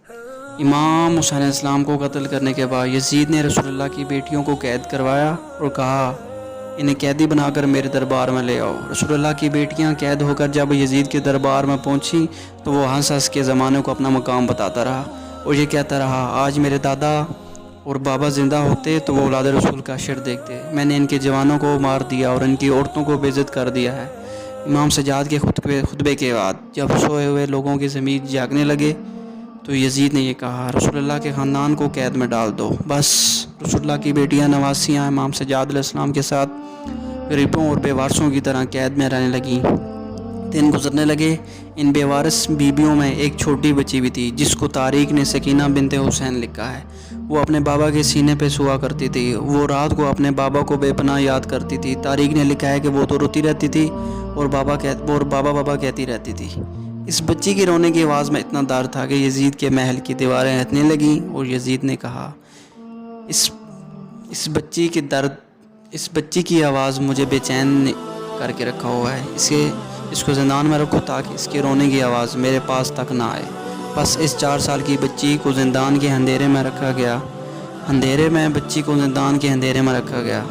امام حسین علیہ السلام کو قتل کرنے کے بعد یزید نے رسول اللہ کی بیٹیوں کو قید کروایا اور کہا انہیں قیدی بنا کر میرے دربار میں لے آؤ۔ رسول اللہ کی بیٹیاں قید ہو کر جب یزید کے دربار میں پہنچی تو وہ ہنس ہنس کے زمانے کو اپنا مقام بتاتا رہا اور یہ کہتا رہا آج میرے دادا اور بابا زندہ ہوتے تو وہ اولاد رسول کا حشر دیکھتے، میں نے ان کے جوانوں کو مار دیا اور ان کی عورتوں کو بے عزت کر دیا ہے۔ امام سجاد کے خطبے کے بعد جب سوئے ہوئے لوگوں کی ضمیر جاگنے لگے تو یزید نے یہ کہا رسول اللہ کے خاندان کو قید میں ڈال دو۔ بس رسول اللہ کی بیٹیاں نواسیاں امام سجاد علیہ السلام کے ساتھ غریبوں اور بے وارثوں کی طرح قید میں رہنے لگیں۔ دن گزرنے لگے، ان بے وارث بیویوں میں ایک چھوٹی بچی بھی تھی جس کو تاریخ نے سکینہ بنت حسین لکھا ہے۔ وہ اپنے بابا کے سینے پہ سوا کرتی تھی، وہ رات کو اپنے بابا کو بے پناہ یاد کرتی تھی۔ تاریخ نے لکھا ہے کہ وہ تو روتی رہتی تھی اور بابا کہتی رہتی تھی۔ اس بچی کی رونے کی آواز میں اتنا درد تھا کہ یزید کے محل کی دیواریں ہلنے لگیں اور یزید نے کہا اس بچی کی آواز مجھے بے چین کر کے رکھا ہوا ہے، اس کو زندان میں رکھو تاکہ اس کے رونے کی آواز میرے پاس تک نہ آئے۔ بس اس 4 سال کی بچی کو زندان کے اندھیرے میں رکھا گیا،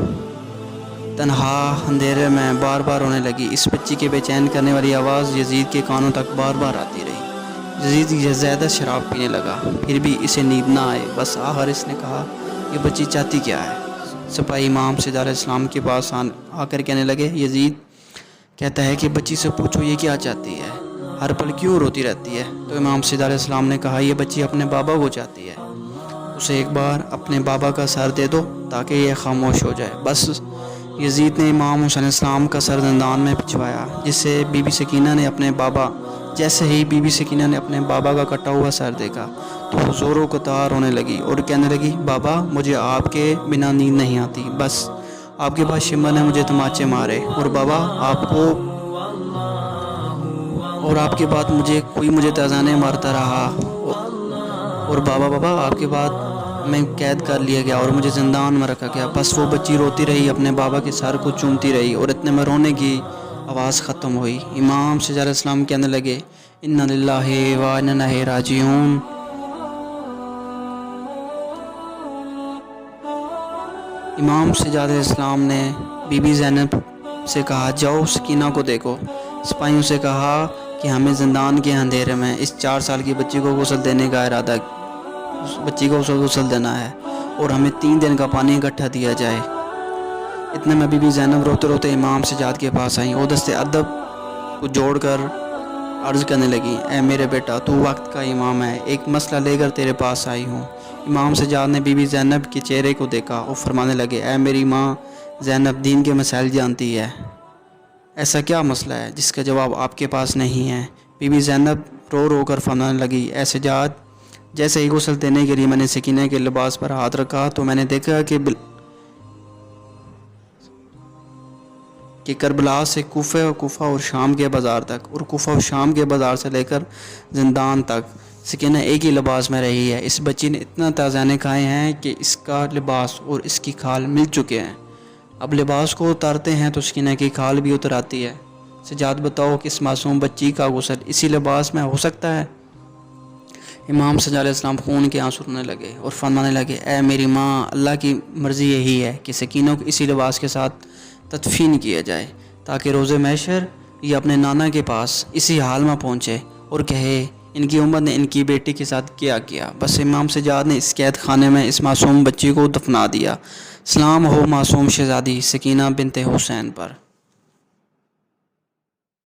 تنہا اندھیرے میں بار بار رونے لگی۔ اس بچی کے بے چین کرنے والی آواز یزید کے کانوں تک بار بار آتی رہی۔ یزید زیادہ شراب پینے لگا، پھر بھی اسے نیند نہ آئے۔ بس آخر اس نے کہا یہ بچی چاہتی کیا ہے؟ سپاہی امام سجاد علیہ السلام کے پاس آ کر کہنے لگے یزید کہتا ہے کہ بچی سے پوچھو یہ کیا چاہتی ہے، ہر پل کیوں روتی رہتی ہے؟ تو امام سجاد علیہ السلام نے کہا یہ بچی اپنے بابا کو چاہتی ہے، اسے ایک بار اپنے بابا کا سر دے دو تاکہ یہ خاموش ہو جائے۔ بس یزید نے امام حسین علیہ السلام کا سر زندان میں پچھوایا، جیسے بی بی سکینہ نے اپنے بابا کا کٹا ہوا سر دیکھا تو وہ زوروں قطار رونے لگی اور کہنے لگی بابا مجھے آپ کے بنا نیند نہیں آتی، بس آپ کے بعد شمع نے مجھے تماچے مارے اور بابا آپ کے بعد مجھے تازانے مارتا رہا اور بابا آپ کے بعد میں قید کر لیا گیا اور مجھے زندان میں رکھا گیا۔ بس وہ بچی روتی رہی، اپنے بابا کے سر کو چومتی رہی اور اتنے میں رونے کی آواز ختم ہوئی۔ امام سجاد علیہ السلام کہنے لگے انا للہ و انا الیہ راجعون۔ امام سجاد علیہ السلام نے بی بی زینب سے کہا جاؤ سکینہ کو دیکھو۔ سپاہیوں سے کہا کہ ہمیں زندان کے اندھیرے میں اس 4 سال کی بچی کو غسل دینے کا ارادہ، بچی کو غسل دینا ہے اور ہمیں 3 دن کا پانی اکٹھا دیا جائے۔ اتنے میں بی بی زینب روتے روتے امام سجاد کے پاس آئیں اور دست ادب کو جوڑ کر عرض کرنے لگی اے میرے بیٹا تو وقت کا امام ہے، ایک مسئلہ لے کر تیرے پاس آئی ہوں۔ امام سجاد نے بی بی زینب کے چہرے کو دیکھا اور فرمانے لگے اے میری ماں زینب دین کے مسائل جانتی ہے، ایسا کیا مسئلہ ہے جس کا جواب آپ کے پاس نہیں ہے؟ بی بی زینب رو رو کر فرمانے لگی اے سجاد جیسے ہی غسل دینے کے لیے میں نے سکینہ کے لباس پر ہاتھ رکھا تو میں نے دیکھا کہ کربلا سے کوفہ اور شام کے بازار تک اور کوفہ اور شام کے بازار سے لے کر زندان تک سکینہ ایک ہی لباس میں رہی ہے۔ اس بچی نے اتنا تازیانے کھائے ہیں کہ اس کا لباس اور اس کی کھال مل چکے ہیں، اب لباس کو اتارتے ہیں تو سکینہ کی کھال بھی اتر آتی ہے۔ سجاد بتاؤ کہ اس معصوم بچی کا غسل اسی لباس میں ہو سکتا ہے؟ امام سجاد علیہ السلام خون کے آنسو رونے لگے اور فرمانے لگے اے میری ماں اللہ کی مرضی یہی ہے کہ سکینہ کو اسی لباس کے ساتھ تدفین کیا جائے تاکہ روز محشر یہ اپنے نانا کے پاس اسی حال میں پہنچے اور کہے ان کی امت نے ان کی بیٹی کے ساتھ کیا۔ بس امام سجاد نے اس قید خانے میں اس معصوم بچی کو دفنا دیا۔ سلام ہو معصوم شہزادی سکینہ بنت حسین پر۔